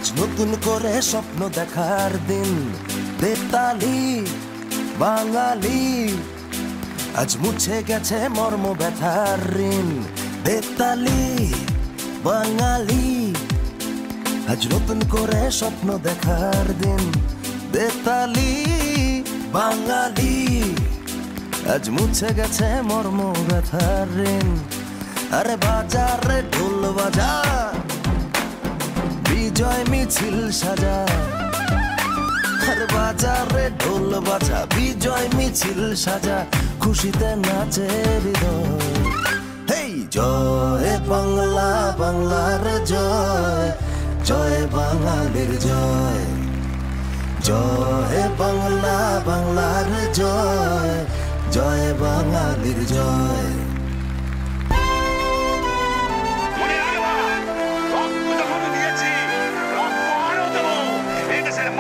আজ নতুন করে স্বপ্ন দেখার দিন, বেতালি বাঙালি। আজ মুছে গেছে মর্ম ব্যথার ঋণ, বেতালি বাঙালি। আজ নতুন করে স্বপ্ন দেখার দিন, বেতালি বাঙালি। আজ মুছে গেছে মর্ম ব্যথার ঋণ। আরে বাজারে ঢোল বাজা, বিজয় মিছিল সাজা। আরে বাজারে ঢোল বাজা, বিজয় মিছিল সাজা। খুশিতে নাচে হৃদয়। হেই জয় বাংলা, বাংলার জয়, জয় বাঙালির জয়। জয় বাংলা, বাংলার জয়, জয় বাঙালির জয়।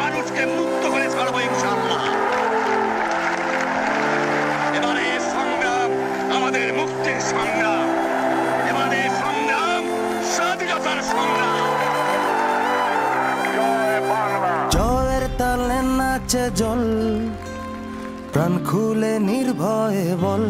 মানুষকে মুক্ত করে ছাড়বো ইনশাআল্লাহ। এবারে সংগ্রাম আমাদের মুক্তির সংগ্রাম, এবারে সংগ্রাম স্বাধীনতার সংগ্রাম। জয় বাংলা। জয়ের তালে নাচে জল, প্রাণ খুলে নির্ভয়ে বল।